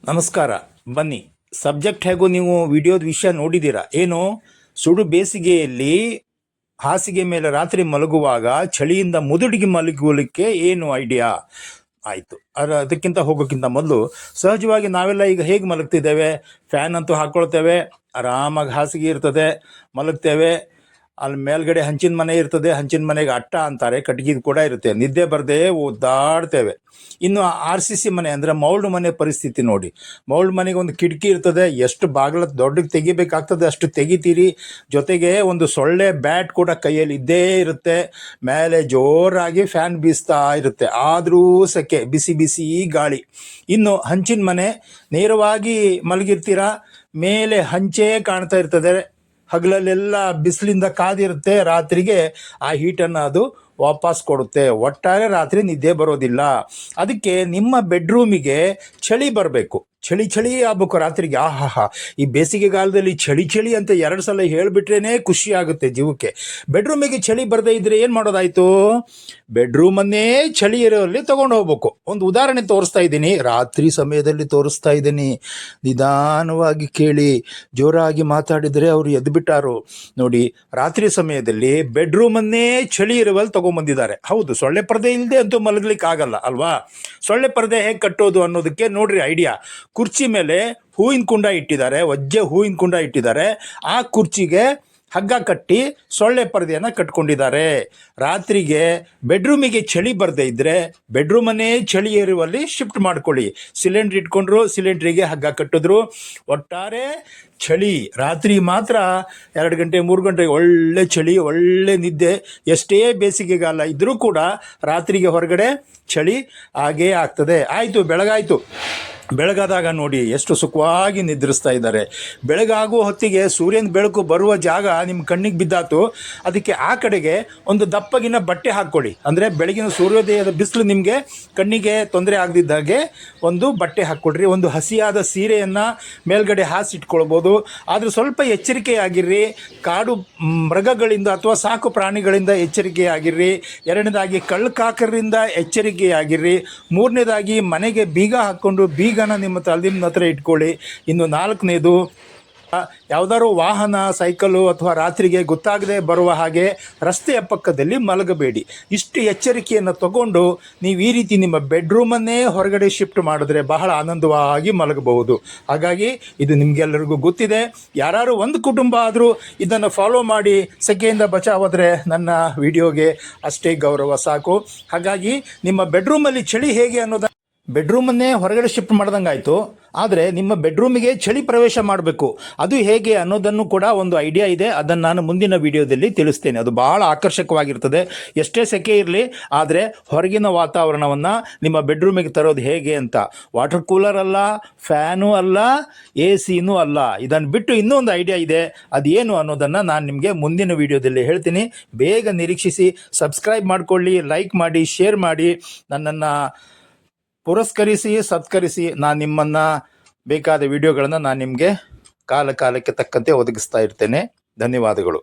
ನಮಸ್ಕಾರ. ಬನ್ನಿ, ಸಬ್ಜೆಕ್ಟ್ ಹೇಗೂ ನೀವು ವಿಡಿಯೋದ ವಿಷಯ ನೋಡಿದ್ದೀರಾ ಏನು? ಸುಡು ಬೇಸಿಗೆಯಲ್ಲಿ ಹಾಸಿಗೆ ಮೇಲೆ ರಾತ್ರಿ ಮಲಗುವಾಗ ಚಳಿಯಿಂದ ಮುದುಡಿಗೆ ಮಲಗುವುದಕ್ಕೆ ಏನು ಐಡಿಯಾ? ಆಯಿತು. ಅದಕ್ಕಿಂತ ಹೋಗೋಕ್ಕಿಂತ ಮೊದಲು ಸಹಜವಾಗಿ ನಾವೆಲ್ಲ ಈಗ ಹೇಗೆ ಮಲಗ್ತಿದ್ದೇವೆ? ಫ್ಯಾನ್ ಅಂತೂ ಹಾಕ್ಕೊಳ್ತೇವೆ, ಆರಾಮಾಗಿ ಹಾಸಿಗೆ ಇರ್ತದೆ, ಮಲಗ್ತೇವೆ. ಅಲ್ಲಿ ಮೇಲ್ಗಡೆ ಹಂಚಿನ ಮನೆ ಇರ್ತದೆ, ಹಂಚಿನ ಮನೆಗೆ ಅಟ್ಟ ಅಂತಾರೆ, ಕಟ್ಗಿದು ಕೂಡ ಇರುತ್ತೆ. ನಿದ್ದೆ ಬರದೆ ಒದ್ದಾಡ್ತೇವೆ. ಇನ್ನು RCC ಮನೆ ಅಂದರೆ ಮೌಲ್ಡ್ ಮನೆ ಪರಿಸ್ಥಿತಿ ನೋಡಿ. ಮೌಲ್ಡ್ ಮನೆಗೆ ಒಂದು ಕಿಟಕಿ ಇರ್ತದೆ, ಎಷ್ಟು ಬಾಗಿಲ ದೊಡ್ಡಗೆ ತೆಗಿಬೇಕಾಗ್ತದೆ ಅಷ್ಟು ತೆಗಿತೀರಿ. ಜೊತೆಗೆ ಒಂದು ಸೊಳ್ಳೆ ಬ್ಯಾಟ್ ಕೂಡ ಕೈಯಲ್ಲಿ ಇದ್ದೇ ಇರುತ್ತೆ. ಮೇಲೆ ಜೋರಾಗಿ ಫ್ಯಾನ್ ಬೀಸ್ತಾ ಇರುತ್ತೆ, ಆದರೂ ಸೆಕೆ, ಬಿಸಿ ಬಿಸಿ ಗಾಳಿ. ಇನ್ನು ಹಂಚಿನ ಮನೆ, ನೇರವಾಗಿ ಮಲಗಿರ್ತೀರ, ಮೇಲೆ ಹಂಚೇ ಕಾಣ್ತಾ ಇರ್ತದೆ. ಹಗಲಲ್ಲೆಲ್ಲ ಬಿಸಿಲಿಂದ ಕಾದಿರುತ್ತೆ, ರಾತ್ರಿಗೆ ಆ ಹೀಟನ್ನು ಅದು ವಾಪಸ್ ಕೊಡುತ್ತೆ. ಒಟ್ಟಾರೆ ರಾತ್ರಿ ನಿದ್ದೆ ಬರೋದಿಲ್ಲ. ಅದಕ್ಕೆ ನಿಮ್ಮ ಬೆಡ್ರೂಮಿಗೆ ಚಳಿ ಬರಬೇಕು, ಚಳಿ ಚಳಿ ಆಗ್ಬೇಕು ರಾತ್ರಿಗೆ. ಆಹಾಹಾ, ಈ ಬೇಸಿಗೆಗಾಲದಲ್ಲಿ ಚಳಿ ಚಳಿ ಅಂತ 2 ಸಲ ಹೇಳಿಬಿಟ್ರೇ ಖುಷಿ ಆಗುತ್ತೆ ಜೀವಕ್ಕೆ. ಬೆಡ್ರೂಮಿಗೆ ಚಳಿ ಬರದೇ ಇದ್ದರೆ ಏನು ಮಾಡೋದಾಯಿತು? ಬೆಡ್ರೂಮನ್ನೇ ಚಳಿ ಇರೋಲ್ಲಿ ತೊಗೊಂಡು ಹೋಗ್ಬೇಕು. ಒಂದು ಉದಾಹರಣೆ ತೋರಿಸ್ತಾ ಇದ್ದೀನಿ, ರಾತ್ರಿ ಸಮಯದಲ್ಲಿ ತೋರಿಸ್ತಾ ಇದ್ದೀನಿ, ನಿಧಾನವಾಗಿ ಕೇಳಿ. ಜೋರಾಗಿ ಮಾತಾಡಿದರೆ ಅವರು ಎದ್ದುಬಿಟ್ಟಾರು ನೋಡಿ. ರಾತ್ರಿ ಸಮಯದಲ್ಲಿ ಬೆಡ್ರೂಮನ್ನೇ ಚಳಿ ಇರುವಲ್ಲಿ ತೊಗೊಂಬಂದಿದ್ದಾರೆ. ಹೌದು, ಸೊಳ್ಳೆ ಪರದೆ ಇಲ್ಲದೆ ಅಂತೂ ಮಲಗಲಿಕ್ಕೆ ಆಗಲ್ಲ ಅಲ್ವಾ? ಸೊಳ್ಳೆ ಪರದೆ ಹೇಗೆ ಕಟ್ಟೋದು ಅನ್ನೋದಕ್ಕೆ ನೋಡ್ರಿ ಐಡಿಯಾ. ಕುರ್ಚಿ ಮೇಲೆ ಹೂವಿನ ಕುಂಡ ಇಟ್ಟಿದ್ದಾರೆ, ಒಜ್ಜೆ ಹೂವಿನ ಕುಂಡ ಇಟ್ಟಿದ್ದಾರೆ. ಆ ಕುರ್ಚಿಗೆ ಹಗ್ಗ ಕಟ್ಟಿ ಸೊಳ್ಳೆ ಪರದೆಯನ್ನು ಕಟ್ಕೊಂಡಿದ್ದಾರೆ. ರಾತ್ರಿಗೆ ಬೆಡ್ರೂಮಿಗೆ ಚಳಿ ಬರದೇ ಇದ್ದರೆ ಬೆಡ್ರೂಮನ್ನೇ ಚಳಿ ಇರುವಲ್ಲಿ ಶಿಫ್ಟ್ ಮಾಡ್ಕೊಳ್ಳಿ. ಸಿಲಿಂಡ್ರ್ ಇಟ್ಕೊಂಡ್ರು, ಸಿಲಿಂಡ್ರಿಗೆ ಹಗ್ಗ ಕಟ್ಟಿದ್ರು. ಒಟ್ಟಾರೆ ಚಳಿ ರಾತ್ರಿ ಮಾತ್ರ 2 ಗಂಟೆ 3 ಗಂಟೆಗೆ ಒಳ್ಳೆ ಚಳಿ, ಒಳ್ಳೆ ನಿದ್ದೆ. ಎಷ್ಟೇ ಬೇಸಿಗೆಗಾಲ ಇದ್ದರೂ ಕೂಡ ರಾತ್ರಿಗೆ ಹೊರಗಡೆ ಚಳಿ ಆಗೇ ಆಗ್ತದೆ. ಆಯಿತು, ಬೆಳಗಾಯಿತು. ಬೆಳಗಾದಾಗ ನೋಡಿ ಎಷ್ಟು ಸುಖವಾಗಿ ನಿದ್ರಿಸ್ತಾ ಇದ್ದಾರೆ. ಬೆಳಗಾಗುವ ಹೊತ್ತಿಗೆ ಸೂರ್ಯನ ಬೆಳಕು ಬರುವ ಜಾಗ ನಿಮ್ಮ ಕಣ್ಣಿಗೆ ಬಿದ್ದಾತು. ಅದಕ್ಕೆ ಆ ಕಡೆಗೆ ಒಂದು ದಪ್ಪಗಿನ ಬಟ್ಟೆ ಹಾಕ್ಕೊಳ್ಳಿ. ಅಂದರೆ ಬೆಳಗಿನ ಸೂರ್ಯೋದಯದ ಬಿಸಿಲು ನಿಮಗೆ ಕಣ್ಣಿಗೆ ತೊಂದರೆ ಆಗದಿದ್ದಾಗೆ ಒಂದು ಬಟ್ಟೆ ಹಾಕ್ಕೊಡ್ರಿ. ಒಂದು ಹಸಿಯಾದ ಸೀರೆಯನ್ನು ಮೇಲ್ಗಡೆ ಹಾಸಿಟ್ಕೊಳ್ಬೋದು. ಆದರೆ ಸ್ವಲ್ಪ ಎಚ್ಚರಿಕೆಯಾಗಿರ್ರಿ. ಕಾಡು ಮೃಗಗಳಿಂದ ಅಥವಾ ಸಾಕು ಪ್ರಾಣಿಗಳಿಂದ ಎಚ್ಚರಿಕೆಯಾಗಿರ್ರಿ. 2ನೇದಾಗಿ ಕಳ್ಳಕಾಕರಿಂದ ಎಚ್ಚರಿಕೆಯಾಗಿರ್ರಿ. 3ನೇದಾಗಿ ಮನೆಗೆ ಬೀಗ ಹಾಕ್ಕೊಂಡು ಬೀಗನ ನಿಮ್ಮ ತಲೆದಿಮ್ನ ಹತ್ರ ಇಟ್ಕೊಳ್ಳಿ. ಇನ್ನು 4ನೇದು, ಯಾವುದಾದ್ರು ವಾಹನ, ಸೈಕಲು ಅಥವಾ ರಾತ್ರಿಗೆ ಗೊತ್ತಾಗದೆ ಬರುವ ಹಾಗೆ ರಸ್ತೆಯ ಪಕ್ಕದಲ್ಲಿ ಮಲಗಬೇಡಿ. ಇಷ್ಟು ಎಚ್ಚರಿಕೆಯನ್ನು ತಗೊಂಡು ನೀವು ಈ ರೀತಿ ನಿಮ್ಮ ಬೆಡ್ರೂಮನ್ನೇ ಹೊರಗಡೆ ಶಿಫ್ಟ್ ಮಾಡಿದ್ರೆ ಬಹಳ ಆನಂದವಾಗಿ ಮಲಗಬಹುದು. ಹಾಗಾಗಿ ಇದು ನಿಮಗೆಲ್ಲರಿಗೂ ಗೊತ್ತಿದೆ. ಯಾರು ಒಂದು ಕುಟುಂಬ ಆದರೂ ಇದನ್ನು ಫಾಲೋ ಮಾಡಿ ಸೆಕೆಯಿಂದ ಬಚಾವಾದರೆ ನನ್ನ ವಿಡಿಯೋಗೆ ಅಷ್ಟೇ ಗೌರವ ಸಾಕು. ಹಾಗಾಗಿ ನಿಮ್ಮ ಬೆಡ್ರೂಮಲ್ಲಿ ಚಳಿ ಹೇಗೆ ಅನ್ನೋದನ್ನು, ಬೆಡ್ರೂಮನ್ನೇ ಹೊರಗಡೆ ಶಿಫ್ಟ್ ಮಾಡ್ದಂಗೆ ಆಯಿತು, ಆದರೆ ನಿಮ್ಮ ಬೆಡ್ರೂಮಿಗೆ ಚಳಿ ಪ್ರವೇಶ ಮಾಡಬೇಕು. ಅದು ಹೇಗೆ ಅನ್ನೋದನ್ನು ಕೂಡ ಒಂದು ಐಡಿಯಾ ಇದೆ. ಅದನ್ನು ನಾನು ಮುಂದಿನ ವಿಡಿಯೋದಲ್ಲಿ ತಿಳಿಸ್ತೇನೆ. ಅದು ಭಾಳ ಆಕರ್ಷಕವಾಗಿರ್ತದೆ. ಎಷ್ಟೇ ಸೆಕೆ ಇರಲಿ, ಆದರೆ ಹೊರಗಿನ ವಾತಾವರಣವನ್ನು ನಿಮ್ಮ ಬೆಡ್ರೂಮಿಗೆ ತರೋದು ಹೇಗೆ ಅಂತ. ವಾಟರ್ ಕೂಲರ್ ಅಲ್ಲ, ಫ್ಯಾನು ಅಲ್ಲ, AC ಅಲ್ಲ. ಇದನ್ನು ಬಿಟ್ಟು ಇನ್ನೊಂದು ಐಡಿಯಾ ಇದೆ. ಅದೇನು ಅನ್ನೋದನ್ನು ನಾನು ನಿಮಗೆ ಮುಂದಿನ ವಿಡಿಯೋದಲ್ಲಿ ಹೇಳ್ತೀನಿ. ಬೇಗ ನಿರೀಕ್ಷಿಸಿ. ಸಬ್ಸ್ಕ್ರೈಬ್ ಮಾಡಿಕೊಳ್ಳಿ, ಲೈಕ್ ಮಾಡಿ, ಶೇರ್ ಮಾಡಿ. ನನ್ನನ್ನು ಪುರಸ್ಕರಿಸಿ, ಸತ್ಕರಿಸಿ. ನಾನು ನಿಮ್ಮನ್ನು ಬೇಕಾದ ವಿಡಿಯೋಗಳನ್ನು ನಾನು ನಿಮಗೆ ಕಾಲಕ್ಕೆ ತಕ್ಕಂತೆ ಒದಗಿಸ್ತಾ ಇರ್ತೇನೆ. ಧನ್ಯವಾದಗಳು.